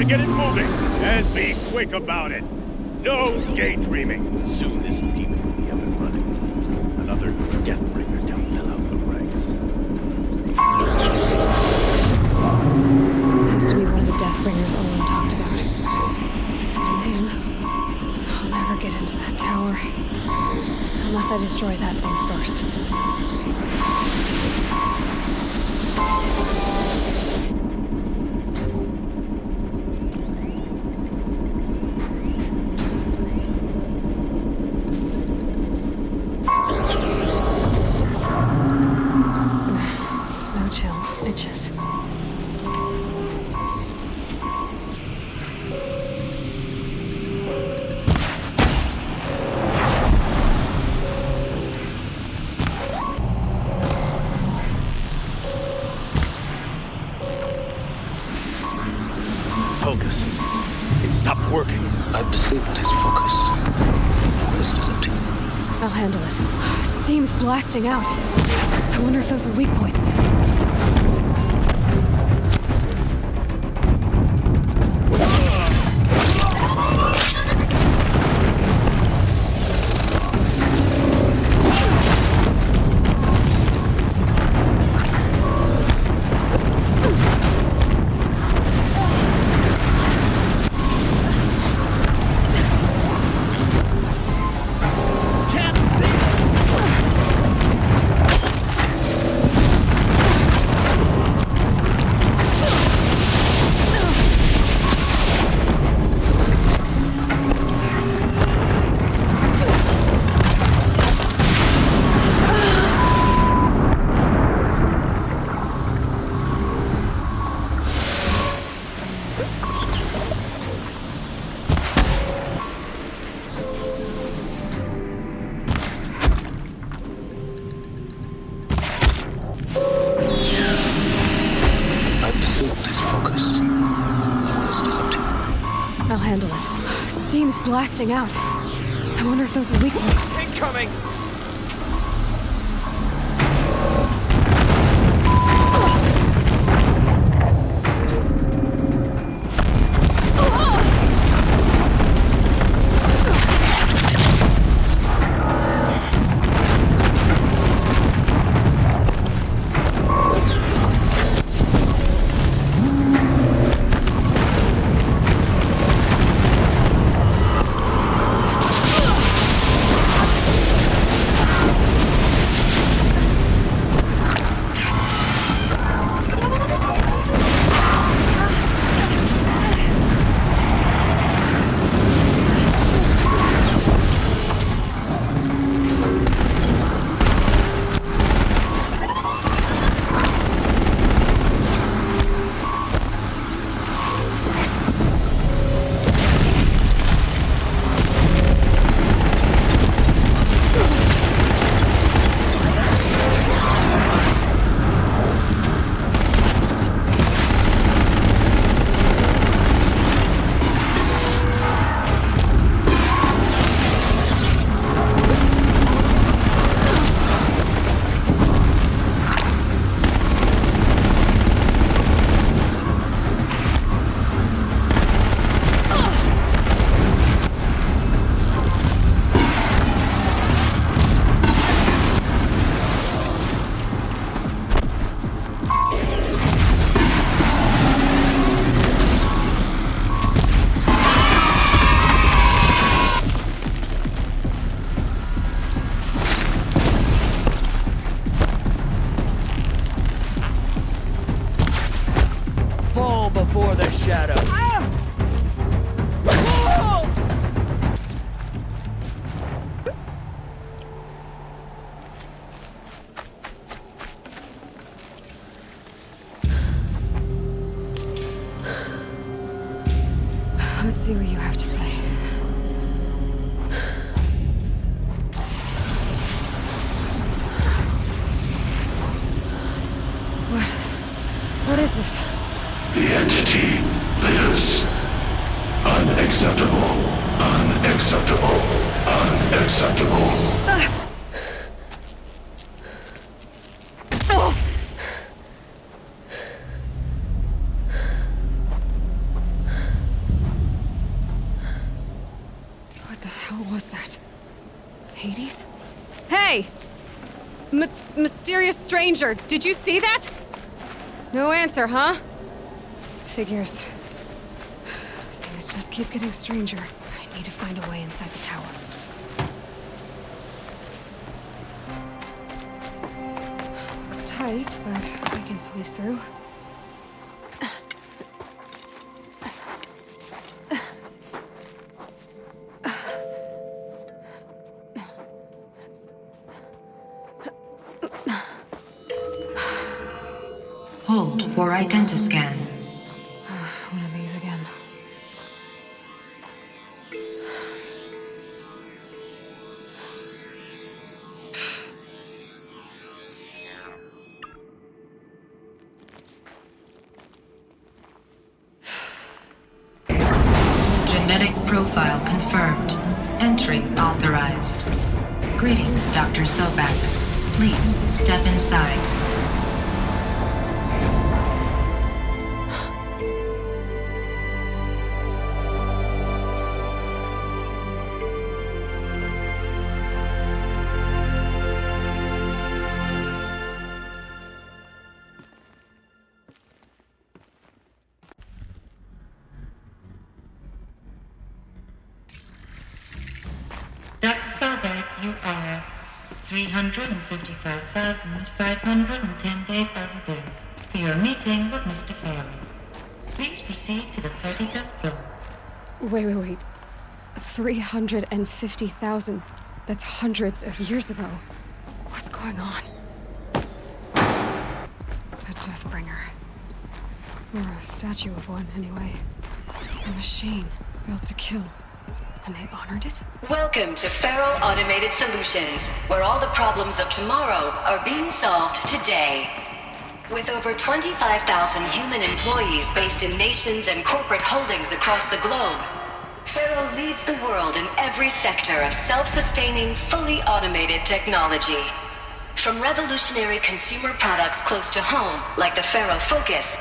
get it moving, and be quick about it. No daydreaming. Soon this demon will be up and running. Another deathbringer to fill out the ranks. Has to be one of the Deathbringers Owen talked about. And him. I'll never get into that tower. Unless I destroy that thing first. Snow chill, bitches. Focus. It stopped working. I've disabled his focus. The rest is up to you. I'll handle it. Steam's blasting out. I wonder if those are weak points. I've disabled his focus. The rest is up to you. I'll handle it. Steam's blasting out. I wonder if those are weak points. Incoming! Before the shadow. Let's see what you have to say. What is this? The entity lives. Unacceptable. Unacceptable. Unacceptable. What was that? Hades? Hey! Mysterious stranger, did you see that? No answer, huh? Figures. Things just keep getting stranger. I need to find a way inside the tower. Looks tight, but I can squeeze through. Hold for identiscan. One of these again. Genetic profile confirmed. Entry authorized. Greetings, Dr. Sobak. Please step inside. Dr. Sobek, you are 355,510 days overdue for your meeting with Mr. Farrell. Please proceed to the 35th floor. Wait. 350,000. That's hundreds of years ago. What's going on? A Deathbringer. Or a statue of one, anyway. A machine built to kill. And they honored it? Welcome to Faro Automated Solutions, where all the problems of tomorrow are being solved today. With over 25,000 human employees based in nations and corporate holdings across the globe, Faro leads the world in every sector of self-sustaining, fully automated technology. From revolutionary consumer products close to home, like the Faro Focus,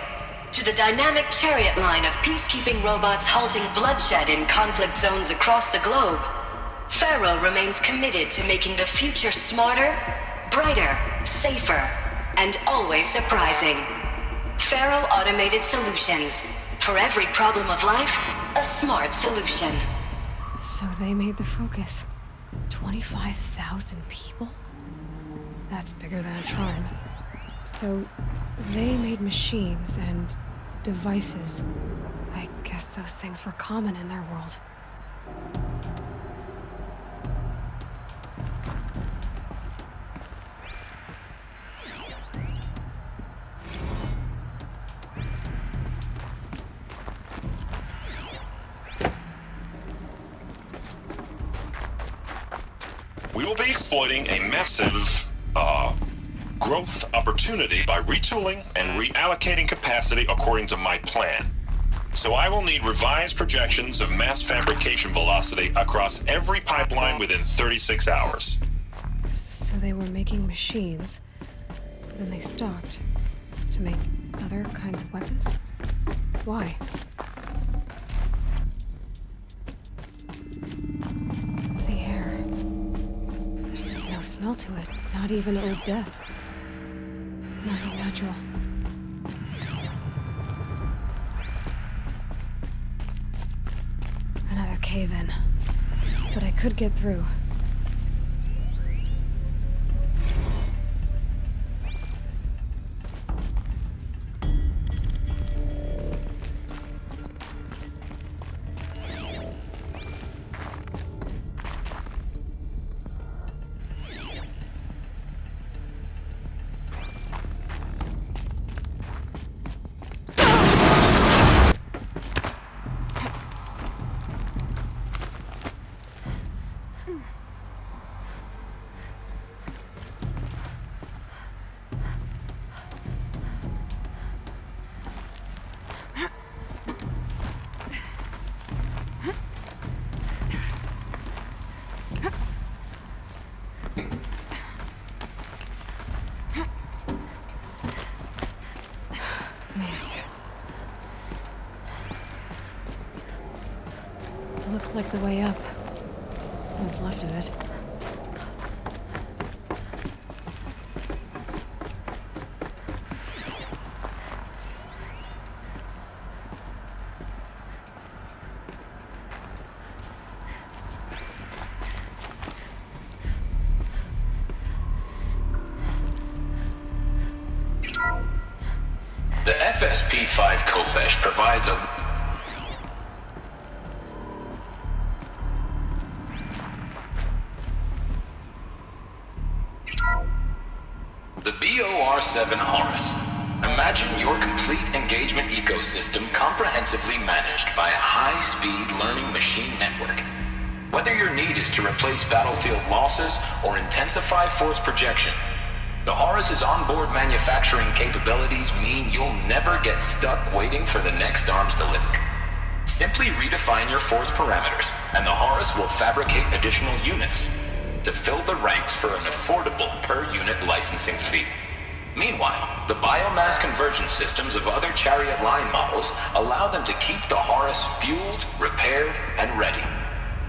to the dynamic chariot line of peacekeeping robots halting bloodshed in conflict zones across the globe, Faro remains committed to making the future smarter, brighter, safer, and always surprising. Faro Automated Solutions. For every problem of life, a smart solution. So they made the Focus. 25,000 people? That's bigger than a tribe. So they made machines and devices. I guess those things were common in their world. We will be exploiting a massive, growth opportunity by retooling and reallocating capacity according to my plan. So I will need revised projections of mass fabrication velocity across every pipeline within 36 hours. So they were making machines, but then they stopped to make other kinds of weapons? Why? The air. There's no smell to it, not even old death. Nothing natural. Another cave-in. But I could get through. Looks like the way up. What's left of it. The FSP-5 Kopesh provides a... The BOR-7 Horus. Imagine your complete engagement ecosystem comprehensively managed by a high-speed learning machine network. Whether your need is to replace battlefield losses or intensify force projection, the Horus's onboard manufacturing capabilities mean you'll never get stuck waiting for the next arms delivery. Simply redefine your force parameters, and the Horus will fabricate additional units to fill the ranks for an affordable per-unit licensing fee. Meanwhile, the biomass conversion systems of other chariot line models allow them to keep the Horus fueled, repaired, and ready,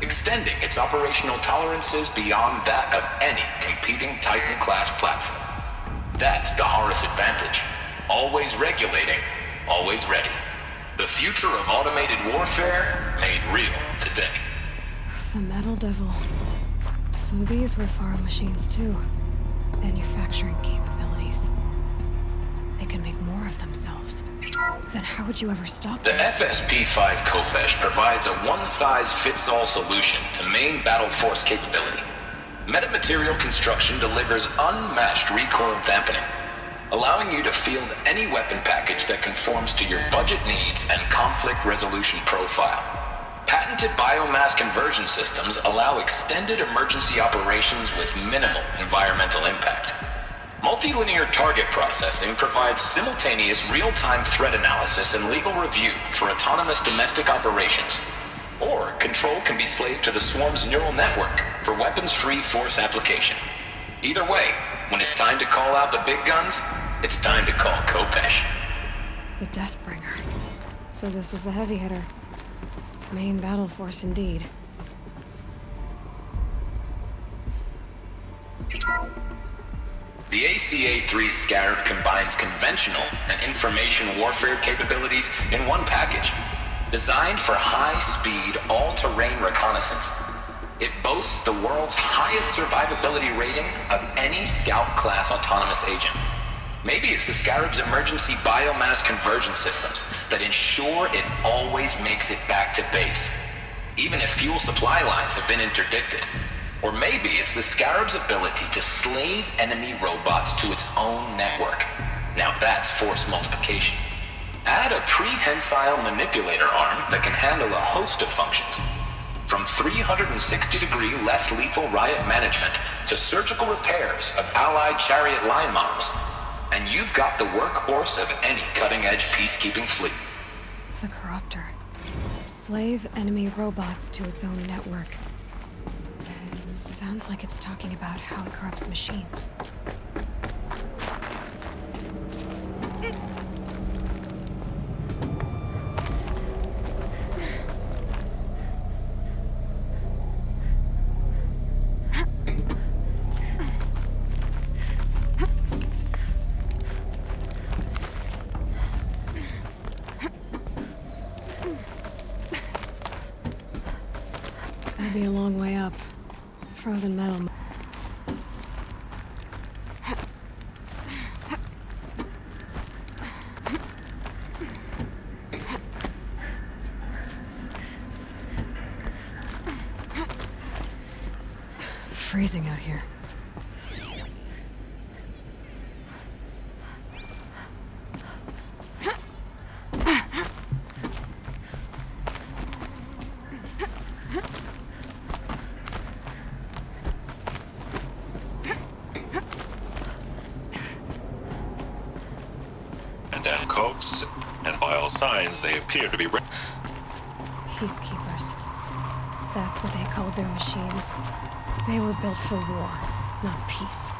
extending its operational tolerances beyond that of any competing Titan-class platform. That's the Horus advantage. Always regulating, always ready. The future of automated warfare made real today. The Metal Devil. So these were Faro machines too. Manufacturing capabilities. They can make more of themselves. Then how would you ever stop The them? FSP-5 Kopesh provides a one-size-fits-all solution to main battle force capability. Metamaterial construction delivers unmatched recoil dampening, allowing you to field any weapon package that conforms to your budget needs and conflict resolution profile. Patented biomass conversion systems allow extended emergency operations with minimal environmental impact. Multilinear target processing provides simultaneous real-time threat analysis and legal review for autonomous domestic operations. Or control can be slaved to the swarm's neural network for weapons-free force application. Either way, when it's time to call out the big guns, it's time to call Kopesh. The Deathbringer. So this was the heavy hitter. Main battle force indeed. The ACA-3 Scarab combines conventional and information warfare capabilities in one package. Designed for high-speed, all-terrain reconnaissance, it boasts the world's highest survivability rating of any Scout-class autonomous agent. Maybe it's the Scarab's emergency biomass conversion systems that ensure it always makes it back to base, even if fuel supply lines have been interdicted. Or maybe it's the Scarab's ability to slave enemy robots to its own network. Now that's force multiplication. Add a prehensile manipulator arm that can handle a host of functions, from 360-degree less lethal riot management to surgical repairs of allied chariot line models, and you've got the workhorse of any cutting-edge peacekeeping fleet. The Corruptor. Slave enemy robots to its own network. It sounds like it's talking about how it corrupts machines. That'd be a long way up. Frozen metal. Freezing out here. And coats, and by all signs, they appear to be Peacekeepers. That's what they called their machines. They were built for war, not peace.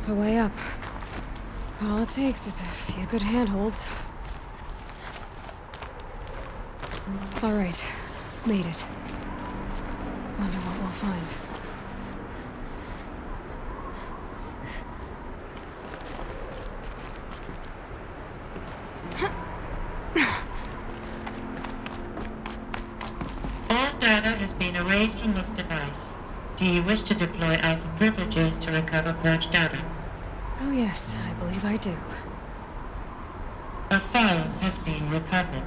the way up. All it takes is a few good handholds. All right, made it. Wonder what we'll find. All data has been erased from this device. Do you wish to deploy Alpha privileges to recover purged data? Oh yes, I believe I do. A file has been recovered.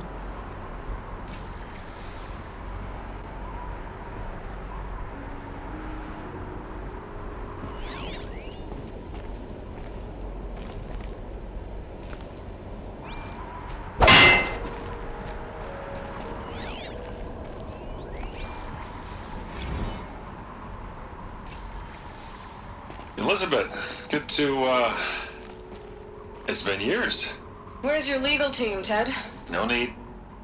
Elizabeth, good to, it's been years. Where's your legal team, Ted? No need.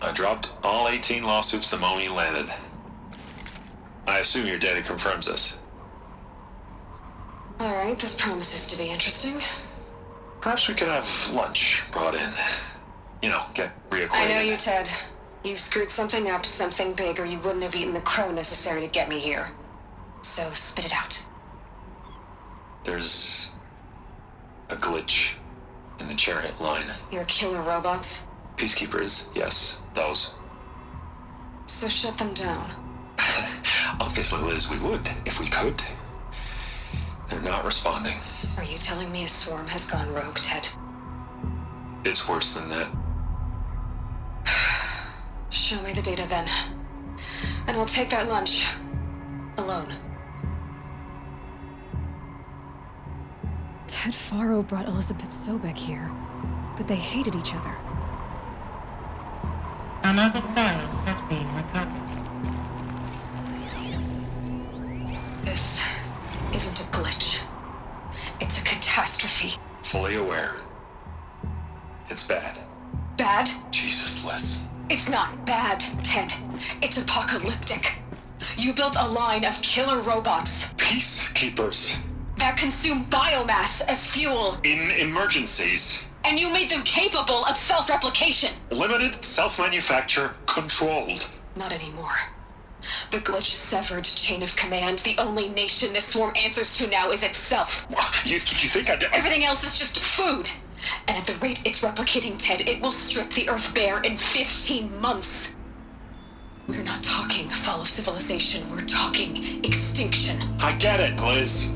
I dropped all 18 lawsuits the moment you landed. I assume your data confirms this. All right, this promises to be interesting. Perhaps we could have lunch brought in. You know, get reacquainted. I know you, Ted. You screwed something up, something big, or you wouldn't have eaten the crow necessary to get me here. So spit it out. There's a glitch in the chariot line. Your killer robots? Peacekeepers, yes, those. So shut them down. Obviously, Liz, we would, if we could. They're not responding. Are you telling me a swarm has gone rogue, Ted? It's worse than that. Show me the data then. And I'll take that lunch. Alone. Ted Faro brought Elizabeth Sobek here, but they hated each other. Another file has been recovered. This isn't a glitch. It's a catastrophe. Fully aware. It's bad. Bad? Jesus, Liz. It's not bad, Ted. It's apocalyptic. You built a line of killer robots Peacekeepers. that consume biomass as fuel, In emergencies. and you made them capable of self-replication. Limited, self-manufacture, controlled. Not anymore. The glitch severed chain of command. The only nation this swarm answers to now is itself. You think I did? Everything else is just food. And at the rate it's replicating, Ted, it will strip the Earth bare in 15 months. We're not talking fall of civilization. We're talking extinction. I get it, Liz.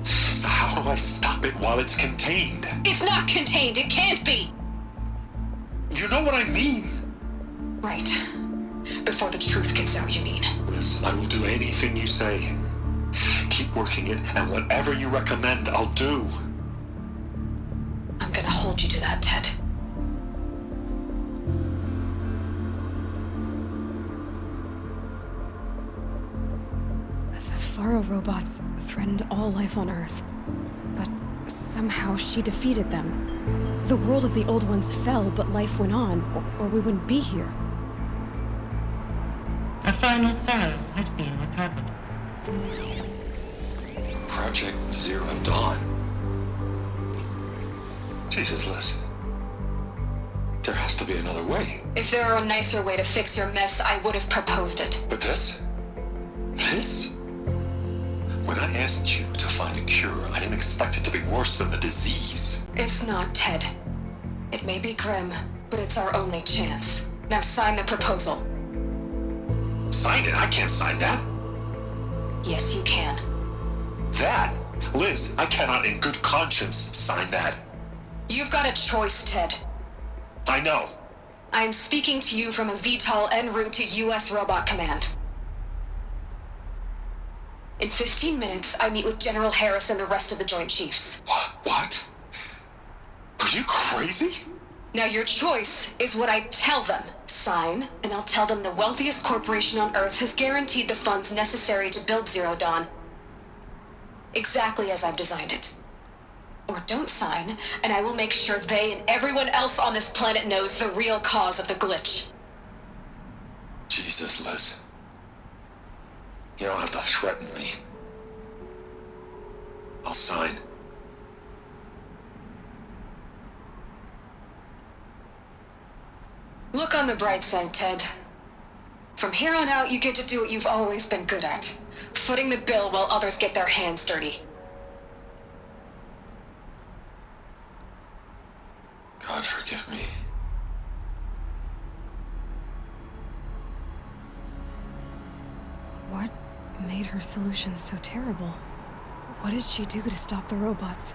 So how do I stop it while it's contained? It's not contained. It can't be. You know what I mean. Right. Before the truth gets out, you mean? Liz, I will do anything you say. Keep working it, and whatever you recommend, I'll do. I'm gonna hold you to that, Ted. The Faro robots threatened all life on Earth, but somehow she defeated them. The world of the old ones fell, but life went on, or we wouldn't be here. A final file has been recovered. Project Zero Dawn. Jesus, Liz. There has to be another way. If there were a nicer way to fix your mess, I would have proposed it. But this? This? When I asked you to find a cure, I didn't expect it to be worse than the disease. It's not, Ted. It may be grim, but it's our only chance. Now sign the proposal. Sign it? I can't sign that. Yes, you can. That? Liz, I cannot in good conscience sign that. You've got a choice, Ted. I know. I'm speaking to you from a VTOL en route to U.S. Robot Command. In 15 minutes, I meet with General Harris and the rest of the Joint Chiefs. What? Are you crazy? Now your choice is what I tell them. Sign, and I'll tell them the wealthiest corporation on Earth has guaranteed the funds necessary to build Zero Dawn. Exactly as I've designed it. Or don't sign, and I will make sure they and everyone else on this planet knows the real cause of the glitch. Jesus, Liz. You don't have to threaten me. I'll sign. Look on the bright side, Ted. From here on out, you get to do what you've always been good at. Footing the bill while others get their hands dirty. God forgive me. What made her solution so terrible? What did she do to stop the robots?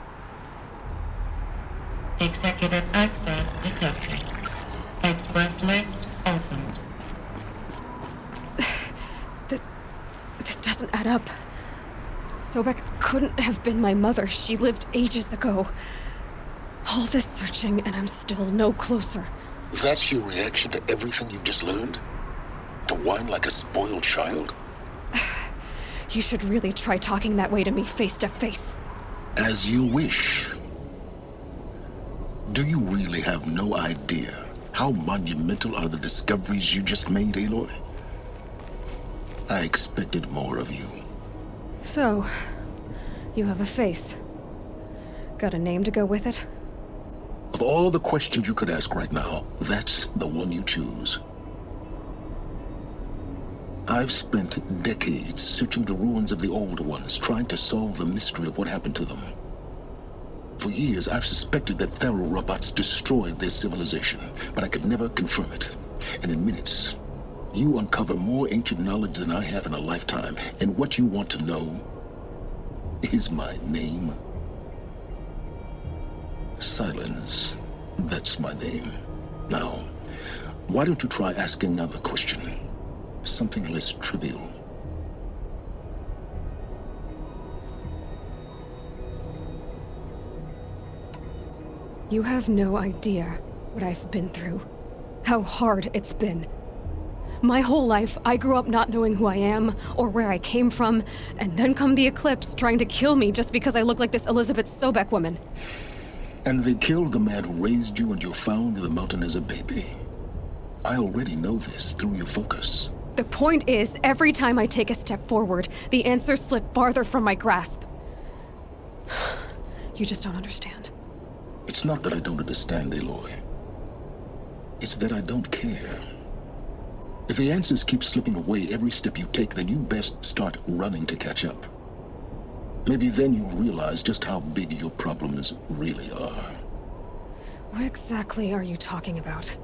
Executive access detected. Express lift opened. This doesn't add up. Sobek couldn't have been my mother. She lived ages ago. All this searching, and I'm still no closer. That's your reaction to everything you've just learned? To whine like a spoiled child? You should really try talking that way to me face to face. As you wish. Do you really have no idea how monumental are the discoveries you just made, Aloy? I expected more of you. So, you have a face. Got a name to go with it? Of all the questions you could ask right now, that's the one you choose. I've spent decades searching the ruins of the old ones, trying to solve the mystery of what happened to them. For years, I've suspected that Pharaoh robots destroyed their civilization, but I could never confirm it. And in minutes, you uncover more ancient knowledge than I have in a lifetime, and what you want to know is my name. Silence. That's my name. Now, why don't you try asking another question? Something less trivial. You have no idea what I've been through. How hard it's been. My whole life, I grew up not knowing who I am or where I came from, and then come the Eclipse trying to kill me just because I look like this Elizabeth Sobek woman. And they killed the man who raised you and you found in the mountain as a baby. I already know this through your focus. The point is, every time I take a step forward, the answers slip farther from my grasp. You just don't understand. It's not that I don't understand, Aloy. It's that I don't care. If the answers keep slipping away every step you take, then you best start running to catch up. Maybe then you'll realize just how big your problems really are. What exactly are you talking about?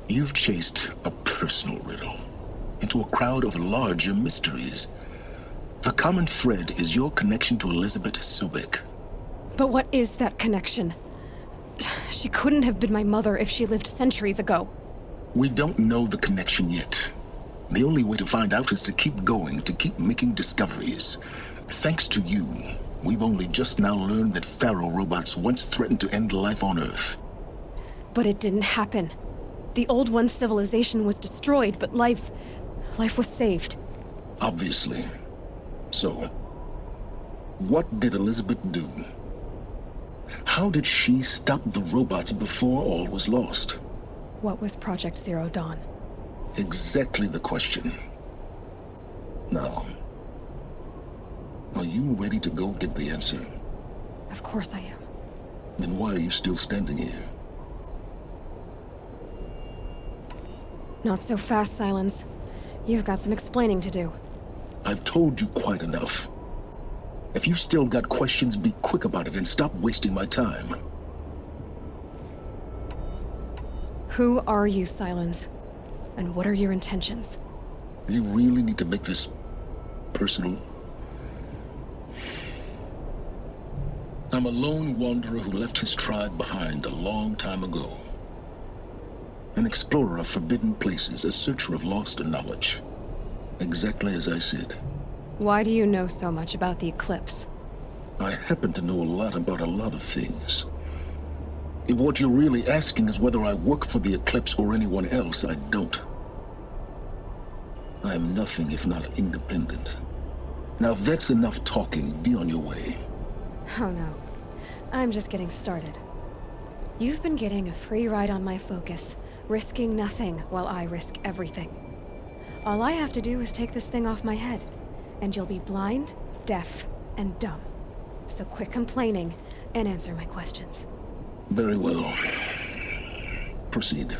You've chased a personal riddle into a crowd of larger mysteries. The common thread is your connection to Elizabeth Sobek. But what is that connection? She couldn't have been my mother if she lived centuries ago. We don't know the connection yet. The only way to find out is to keep going, to keep making discoveries. Thanks to you, we've only just now learned that Pharaoh robots once threatened to end life on Earth. But it didn't happen. The Old One's civilization was destroyed, but life was saved. Obviously. So, what did Elizabeth do? How did she stop the robots before all was lost? What was Project Zero Dawn? Exactly the question. Now, are you ready to go get the answer? Of course I am. Then why are you still standing here? Not so fast, Silence. You've got some explaining to do. I've told you quite enough. If you still got questions, be quick about it and stop wasting my time. Who are you, Silence? And what are your intentions? You really need to make this personal? I'm a lone wanderer who left his tribe behind a long time ago. An explorer of forbidden places, a searcher of lost knowledge. Exactly as I said. Why do you know so much about the Eclipse? I happen to know a lot about a lot of things. If what you're really asking is whether I work for the Eclipse or anyone else, I don't. I am nothing if not independent. Now if that's enough talking, be on your way. Oh no. I'm just getting started. You've been getting a free ride on my focus, risking nothing while I risk everything. All I have to do is take this thing off my head, and you'll be blind, deaf, and dumb. So quit complaining and answer my questions. Very well. Proceed.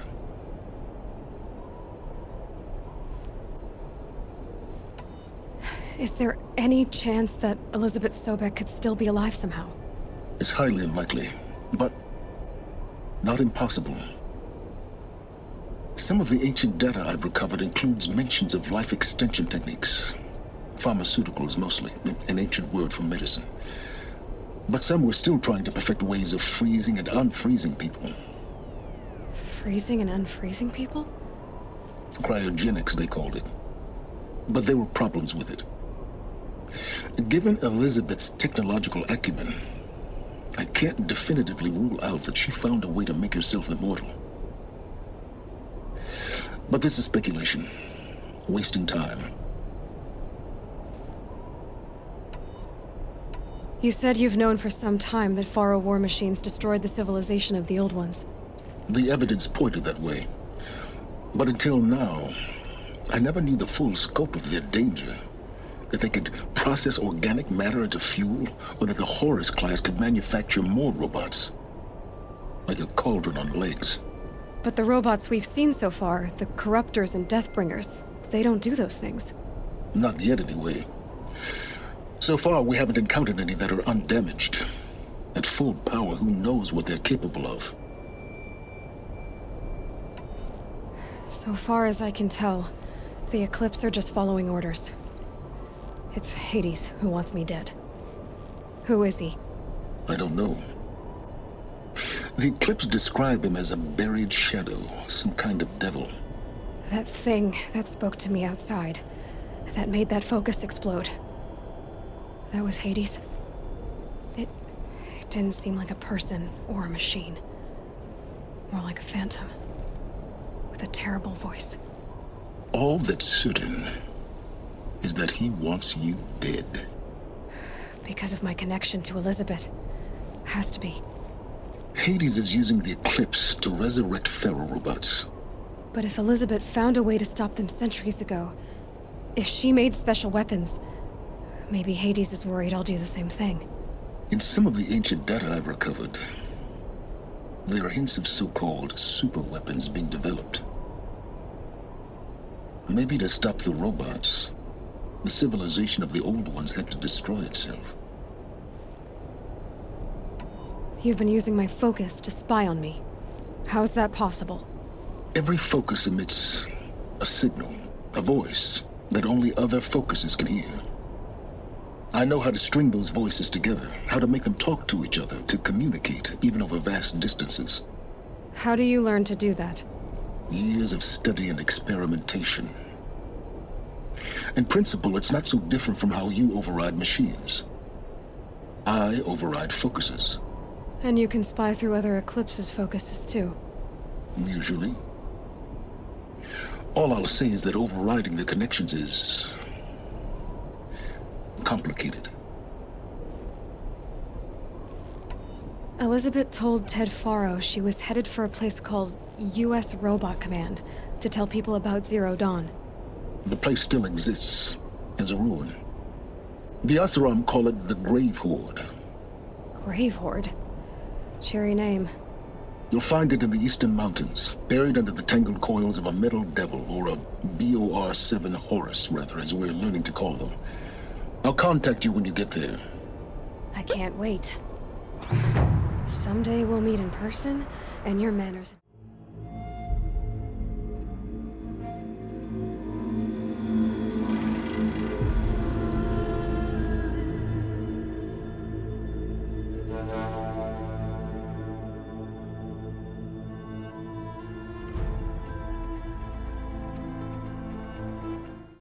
Is there any chance that Elizabeth Sobek could still be alive somehow? It's highly unlikely, but not impossible. Some of the ancient data I've recovered includes mentions of life extension techniques. Pharmaceuticals mostly, an ancient word for medicine. But some were still trying to perfect ways of freezing and unfreezing people. Freezing and unfreezing people? Cryogenics, they called it. But there were problems with it. Given Elizabeth's technological acumen, I can't definitively rule out that she found a way to make herself immortal. But this is speculation, wasting time. You said you've known for some time that Faro war machines destroyed the civilization of the old ones. The evidence pointed that way. But until now, I never knew the full scope of their danger. That they could process organic matter into fuel, or that the Horus class could manufacture more robots. Like a cauldron on legs. But the robots we've seen so far, the Corruptors and Deathbringers, they don't do those things. Not yet, anyway. So far, we haven't encountered any that are undamaged. At full power, who knows what they're capable of? So far as I can tell, the Eclipse are just following orders. It's Hades who wants me dead. Who is he? I don't know. The Eclipse describe him as a buried shadow, some kind of devil. That thing that spoke to me outside, that made that focus explode. That was Hades. It didn't seem like a person or a machine. More like a phantom. With a terrible voice. All that's certain is that he wants you dead. Because of my connection to Elizabeth. Has to be. Hades is using the Eclipse to resurrect Pharaoh robots. But if Elizabeth found a way to stop them centuries ago, if she made special weapons, maybe Hades is worried I'll do the same thing. In some of the ancient data I've recovered, there are hints of so-called super weapons being developed. Maybe to stop the robots, the civilization of the old ones had to destroy itself. You've been using my focus to spy on me. How's that possible? Every focus emits a signal, a voice, that only other focuses can hear. I know how to string those voices together, how to make them talk to each other, to communicate, even over vast distances. How do you learn to do that? Years of study and experimentation. In principle, it's not so different from how you override machines. I override focuses. And you can spy through other Eclipse's focuses too. Usually. All I'll say is that overriding the connections is complicated. Elizabeth told Ted Faro she was headed for a place called U.S. Robot Command to tell people about Zero Dawn. The place still exists as a ruin. The Asuram call it the Grave Horde. Grave Horde? Cheery name. You'll find it in the Eastern Mountains, buried under the tangled coils of a metal devil, or a BOR-7 Horus, rather, as we're learning to call them. I'll contact you when you get there. I can't wait. Someday we'll meet in person, and your manners...